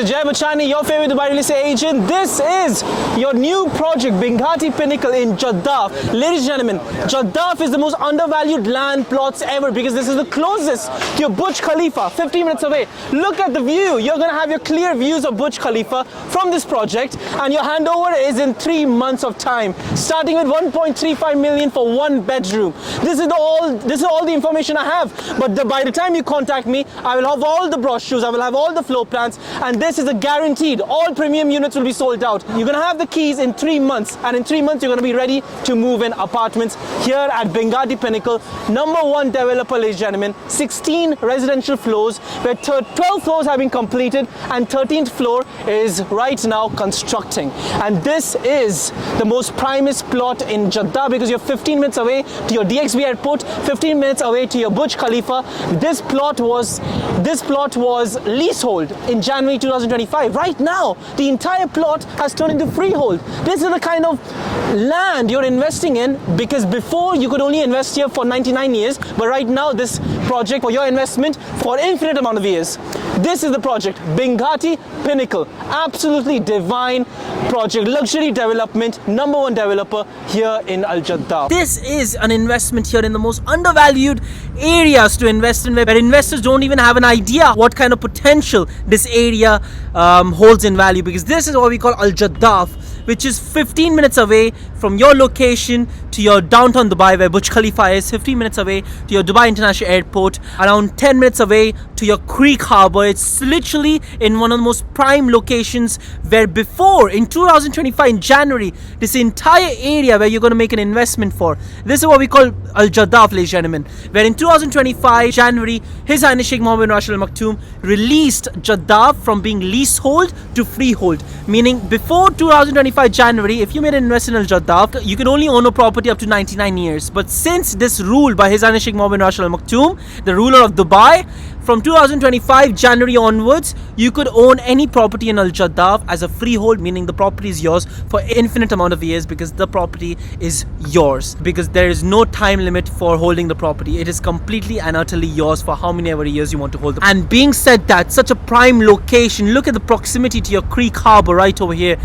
is Ajay Bachani, your favorite Dubai real estate agent. This is your new project, Binghatti Pinnacle in Jaddaf. Ladies and gentlemen, Jaddaf is the most undervalued land plots ever because this is the closest to your Burj Khalifa, 15 minutes away. Look at the view. You're going to have your clear views of Burj Khalifa from this project, and your handover is in 3 months of time, starting with 1.35 million for 1 bedroom. This is all the information I have. But by the time you contact me, I will have all the brochures, I will have all the floor plans, and this is a guaranteed. All premium units will be sold out. You're going to have the keys in 3 months, and in 3 months you're going to be ready to move in apartments here at Binghatti Pinnacle, #1 developer, ladies and gentlemen. 16 residential floors, where 12 floors have been completed and 13th floor is right now constructing. And this is the most primest plot in Jeddah because you're 15 minutes away to your DXB Airport, 15 minutes away to your Burj Khalifa. This plot was leasehold in January 2025. Right now, the entire plot has turned into freehold. This is the kind of land you're investing in, because before you could only invest here for 99 years, but right now this project for your investment for infinite amount of years. This is the project, Binghatti Pinnacle. Absolutely divine project, luxury development, #1 developer here in Al Jaddaf. This is an investment here in the most undervalued areas to invest in, where investors don't even have an idea what kind of potential this area holds in value, because this is what we call Al Jaddaf, which is 15 minutes away from your location to your downtown Dubai, where Burj Khalifa is, 15 minutes away to your Dubai International Airport, around 10 minutes away to your Creek Harbour. It's literally in one of the most prime locations, where before in 2025 in January, this entire area where you're going to make an investment for, this is what we call Al Jaddaf, ladies and gentlemen, where in 2025 January, His Highness Sheikh Mohammed bin Rashid Al Maktoum released Jaddaf from being leasehold to freehold, meaning before 2025 January, if you made an investment in Al Jaddaf, you could only own a property up to 99 years. But since this rule by His Highness Sheikh Mohammed bin Rashid Al Maktoum, the ruler of Dubai, from 2025 January onwards, you could own any property in Al Jaddaf as a freehold, meaning the property is yours for infinite amount of years, because the property is yours, because there is no time limit for holding the property. It is completely and utterly yours for how many ever years you want to hold it. And being said that, such a prime location, look at the proximity to your Creek Harbour right over here.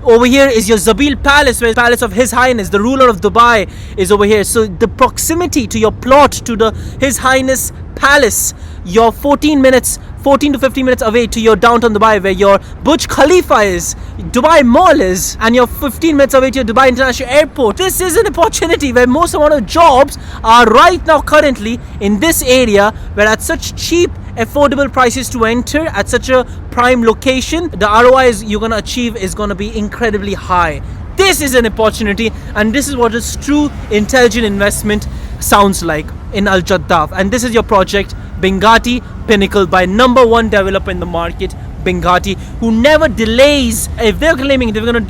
Over here is your Zabil Palace, where the Palace of His Highness, the ruler of Dubai, is over here. So the proximity to your plot, to the His Highness Palace, you're 14 to 15 minutes away to your downtown Dubai, where your Burj Khalifa is, Dubai Mall is, and you're 15 minutes away to your Dubai International Airport. This is an opportunity where most amount of jobs are right now currently in this area, where at such cheap, affordable prices to enter at such a prime location, the ROI you're going to achieve is going to be incredibly high. This is an opportunity, and this is what a true intelligent investment sounds like in Al Jaddaf. And this is your project, Binghatti Pinnacle, by #1 developer in the market, Binghatti, who never delays. If they're claiming they're gonna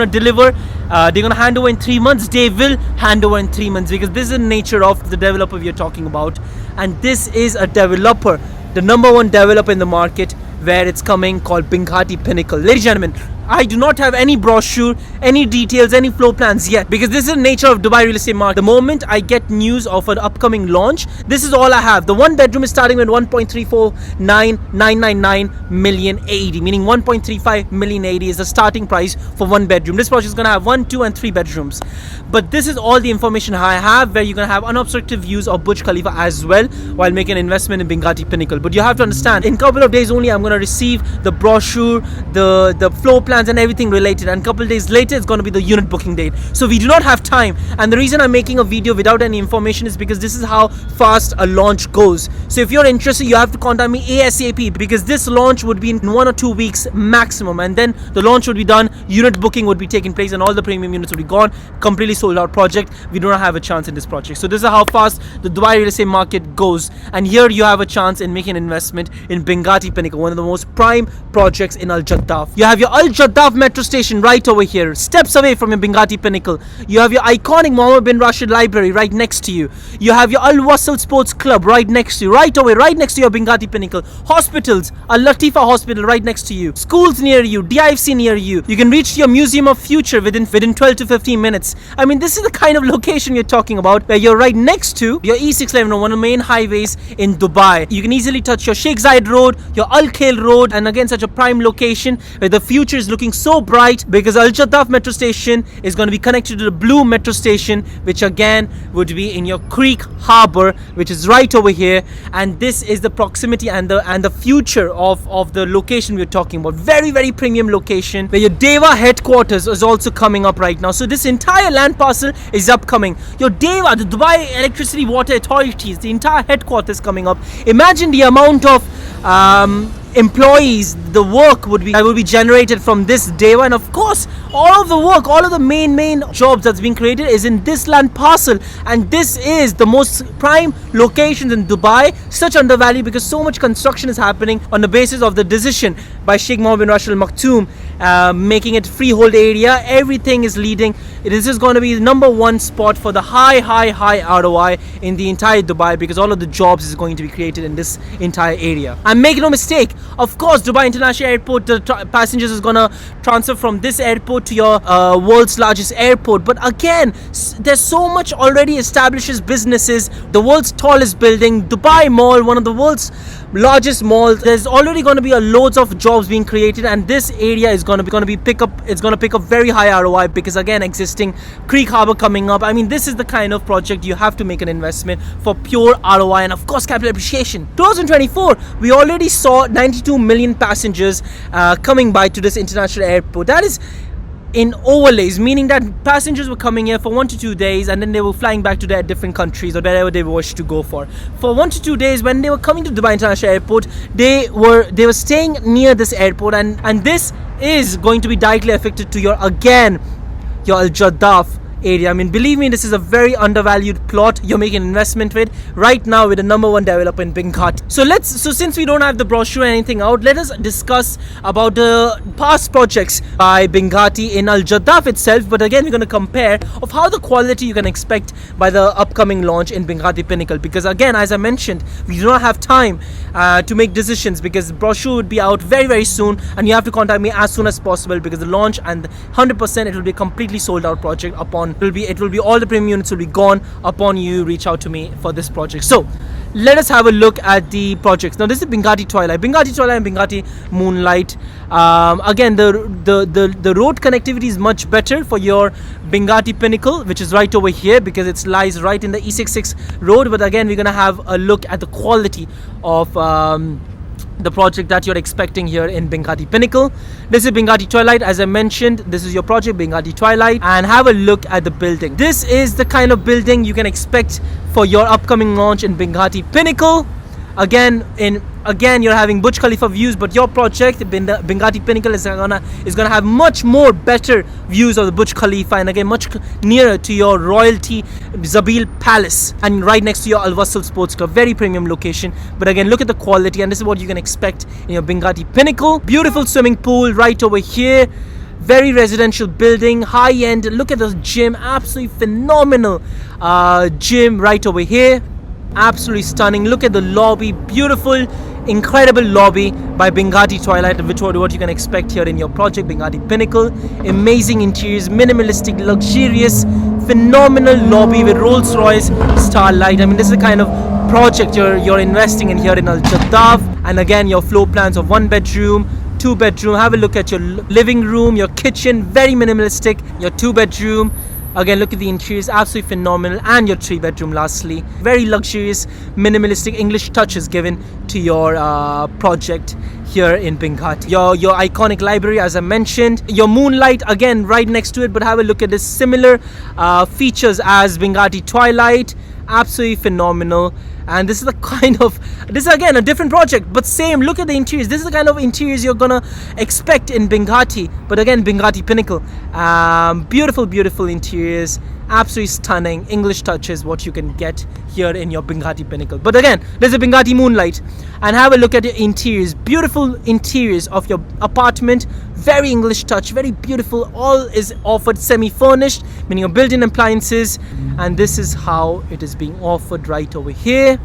deliver, they're gonna hand over in 3 months, they will hand over in 3 months, because this is the nature of the developer we are talking about. And this is a developer, the #1 developer in the market, where it's coming, called Binghatti Pinnacle. Ladies and gentlemen, I do not have any brochure, any details, any floor plans yet, because this is the nature of Dubai real estate market. The moment I get news of an upcoming launch, this is all I have. The 1 bedroom is starting with 1.349999 million AED, meaning 1.35 million AED is the starting price for 1 bedroom. This project is going to have 1, 2 and 3 bedrooms. But this is all the information I have, where you're going to have unobstructed views of Burj Khalifa as well while making an investment in Binghatti Pinnacle. But you have to understand, in a couple of days only, I'm going to receive the brochure, the floor plans and everything related, and a couple of days later it's going to be the unit booking date. So we do not have time, and the reason I'm making a video without any information is because this is how fast a launch goes. So if you're interested, you have to contact me ASAP, because this launch would be in 1 or 2 weeks maximum, and then the launch would be done, unit booking would be taking place, and all the premium units would be gone. Completely sold out project. We do not have a chance in this project. So this is how fast the Dubai real estate market goes, and here you have a chance in making an investment in Binghatti Pinnacle, one of the most prime projects in Al Jaddaf. You have your Al Jaddaf Jaddaf metro station right over here, steps away from your Binghatti Pinnacle. You have your iconic Mohammed bin Rashid library right next to you. You have your Al Wasl Sports Club right next to you, right next to your Binghatti Pinnacle. Hospitals, Al Latifa Hospital right next to you. Schools near you, DIFC near you. You can reach your Museum of Future within 12 to 15 minutes. I mean, this is the kind of location we're talking about, where you're right next to your E611, one of the main highways in Dubai. You can easily touch your Sheikh Zayed Road, your Al Khail Road, and again, such a prime location where the future is looking so bright, because Al Jaddaf metro station is going to be connected to the Blue metro station, which again would be in your Creek Harbour, which is right over here. And this is the proximity and the future of the location we're talking about. Very, very premium location, where your DEWA headquarters is also coming up right now. So this entire land parcel is upcoming. Your DEWA, the Dubai Electricity Water Authorities, the entire headquarters coming up. Imagine the amount of employees, the work that would be generated from this DEWA, and of course all of the work, all of the main jobs that's being created is in this land parcel. And this is the most prime locations in Dubai, such undervalued, because so much construction is happening on the basis of the decision by Sheikh Mohammed bin Rashid Al Maktoum, making it freehold area. Everything is leading. This is going to be the #1 spot for the high ROI in the entire Dubai, because all of the jobs is going to be created in this entire area. And make no mistake, of course, Dubai International Airport, the passengers is going to transfer from this airport to your world's largest airport. But again, there's so much already established businesses. The world's tallest building, Dubai Mall, one of the world's largest malls. There's already going to be loads of jobs being created, and this area is going to pick up very high ROI, because again, existing Creek Harbour coming up. I mean, this is the kind of project you have to make an investment for pure ROI and of course capital appreciation. 2024, we already saw 92 million passengers coming by to this international airport. That is in overlays, meaning that passengers were coming here for 1 to 2 days, and then they were flying back to their different countries or wherever they wish to go for 1 to 2 days. When they were coming to Dubai International Airport, they were staying near this airport, and this is going to be directly affected to your Al Jaddaf area. I mean, believe me, this is a very undervalued plot you're making an investment with right now, with the #1 developer in Binghatti. So since we don't have the brochure or anything out, let us discuss about the past projects by Binghatti in Al Jaddaf itself. But again, we're going to compare of how the quality you can expect by the upcoming launch in Binghatti Pinnacle, because again, as I mentioned, we do not have time to make decisions, because the brochure would be out very, very soon, and you have to contact me as soon as possible, because the launch and 100% it will be a completely sold out project. It will be all the premium units will be gone upon you reach out to me for this project. So let us have a look at the projects. Now, this is Binghatti Twilight and Binghatti Moonlight. Again, the road connectivity is much better for your Binghatti Pinnacle, which is right over here, because it lies right in the E66 road. But again, we're gonna have a look at the quality of the project that you're expecting here in Binghatti Pinnacle. This is Binghatti Twilight. As I mentioned, this is your project, Binghatti Twilight, and have a look at the building. This is the kind of building you can expect for your upcoming launch in Binghatti Pinnacle. Again, you're having Burj Khalifa views, but your project, Binghatti Pinnacle, is gonna have much more better views of the Burj Khalifa, and again, much nearer to your royalty Zabil Palace, and right next to your Al Wasl Sports Club. Very premium location. But again, look at the quality, and this is what you can expect in your Binghatti Pinnacle. Beautiful swimming pool right over here. Very residential building, high end. Look at the gym, absolutely phenomenal gym right over here. Absolutely stunning. Look at the lobby, beautiful, incredible lobby by Binghatti Twilight, which is what you can expect here in your project, Binghatti Pinnacle. Amazing interiors, minimalistic, luxurious, phenomenal lobby with Rolls-Royce starlight. I mean, this is the kind of project you're investing in here in Al Jaddaf. And again, your floor plans of 1 bedroom, 2 bedroom. Have a look at your living room, your kitchen, very minimalistic. Your 2 bedroom. Again, look at the interiors, absolutely phenomenal. And your 3 bedroom lastly. Very luxurious, minimalistic English touches given to your project here in Binghatti. Your iconic library, as I mentioned. Your Moonlight, again, right next to it. But have a look at this, similar features as Binghatti Twilight. Absolutely phenomenal. And this is again a different project, but same. Look at the interiors. This is the kind of interiors you're gonna expect in Binghatti, but again, Binghatti Pinnacle. Beautiful interiors, Absolutely stunning. English touch is what you can get here in your Binghatti Pinnacle. But again, there's a Binghatti Moonlight. And have a look at your interiors. Beautiful interiors of your apartment. Very English touch, very beautiful. All is offered semi-furnished, meaning your built-in appliances. And this is how it is being offered right over here.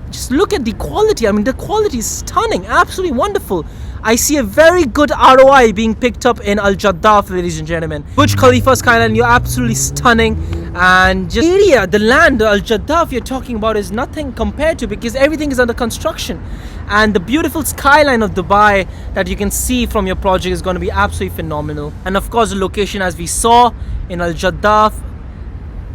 Just look at the quality. I mean, the quality is stunning, absolutely wonderful. I see a very good ROI being picked up in Al Jaddaf, ladies and gentlemen. Burj Khalifa skyline, you're absolutely stunning. And just area, the land, Al Jaddaf you're talking about is nothing compared to, because everything is under construction. And the beautiful skyline of Dubai that you can see from your project is going to be absolutely phenomenal. And of course, the location, as we saw in Al Jaddaf,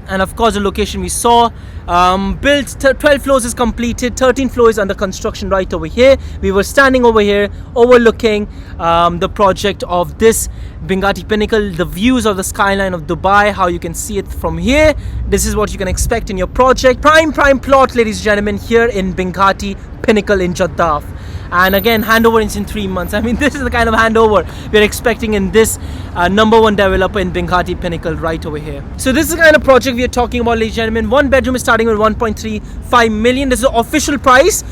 and of course the location we saw, built 12 floors is completed, 13 floors under construction right over here. We were standing over here overlooking the project of this Binghatti Pinnacle, the views of the skyline of Dubai, how you can see it from here. This is what you can expect in your project. Prime plot, ladies and gentlemen, here in Binghatti Pinnacle in Jaddaf. And again, handover is in 3 months. I mean, this is the kind of handover we're expecting in this #1 developer in Binghatti Pinnacle right over here. So this is the kind of project we are talking about, ladies and gentlemen. 1 bedroom is starting with 1.35 million. This is the official price.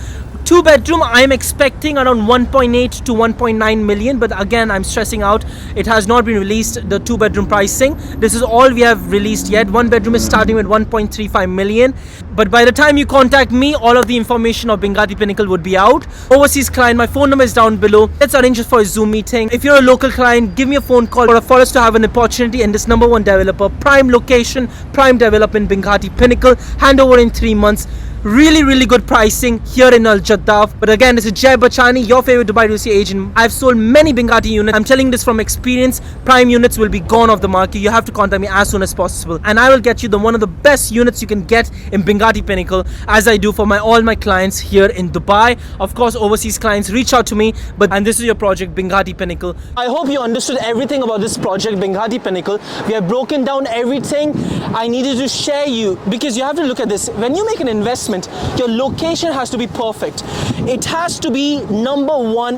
2 bedroom, I am expecting around 1.8 to 1.9 million. But again, I'm stressing out, it has not been released, the 2 bedroom pricing. This is all we have released yet. 1 bedroom is starting with 1.35 million. But by the time you contact me, all of the information of Binghatti Pinnacle would be out. Overseas client, my phone number is down below. Let's arrange it for a Zoom meeting. If you're a local client, give me a phone call for us to have an opportunity in this #1 developer. Prime location, prime development, Binghatti Pinnacle. Handover in 3 months. Really good pricing here in Al Jaddaf. But again, this is Jay Bachani, your favorite Dubai real estate agent. I've sold many Binghatti units. I'm telling this from experience. Prime units will be gone off the market. You have to contact me as soon as possible, and I will get you one of the best units you can get in Binghatti Pinnacle, as I do for all my clients here in Dubai. Of course, overseas clients, reach out to me. And this is your project, Binghatti Pinnacle. I hope you understood everything about this project, Binghatti Pinnacle. We have broken down everything I needed to share you, because you have to look at this. When you make an investment, your location has to be perfect. It has to be #1.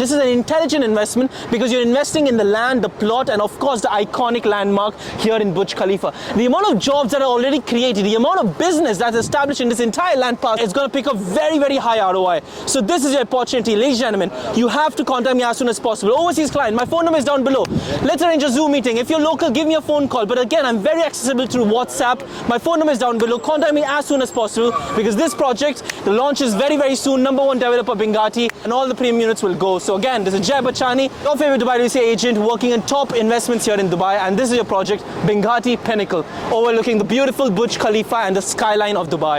This is an intelligent investment, because you're investing in the land, the plot, and of course the iconic landmark here in Burj Khalifa. The amount of jobs that are already created, the amount of business that's established in this entire land park is going to pick up very high ROI. So this is your opportunity, ladies and gentlemen. You have to contact me as soon as possible. Overseas client, my phone number is down below. Let's arrange a Zoom meeting. If you're local, give me a phone call. But again, I'm very accessible through WhatsApp. My phone number is down below. Contact me as soon as possible, because this project, the launch is very soon. #1 developer Binghatti, and all the premium units will go. So again, this is Jay Bachani, your favorite Dubai real estate agent, working in top investments here in Dubai. And this is your project, Binghatti Pinnacle, overlooking the beautiful Burj Khalifa and the skyline of Dubai.